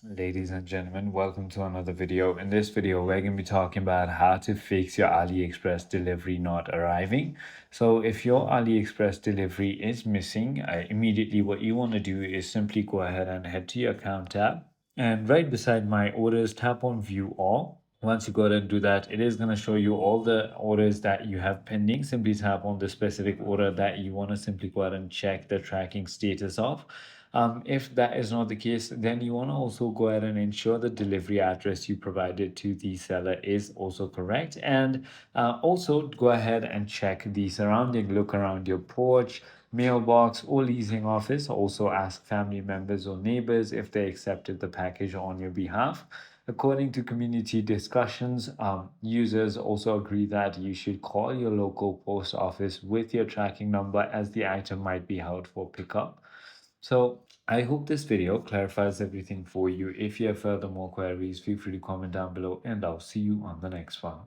Ladies and gentlemen, welcome to another video. In this video, we're going to be talking about how to fix your AliExpress delivery not arriving. So if your AliExpress delivery is missing, immediately what you want to do is simply go ahead and head to your account tab. And right beside my orders, tap on view all. Once you go ahead and do that, it is going to show you all the orders that you have pending. Simply tap on the specific order that you want to simply go ahead and check the tracking status of. If that is not the case, then you want to also go ahead and ensure the delivery address you provided to the seller is also correct. And also go ahead and check the surrounding, look around your porch, mailbox, or leasing office. Also ask family members or neighbors if they accepted the package on your behalf. According to community discussions, users also agree that you should call your local post office with your tracking number as the item might be held for pickup. So I hope this video clarifies everything for you. If you have further more queries, feel free to comment down below and I'll see you on the next one.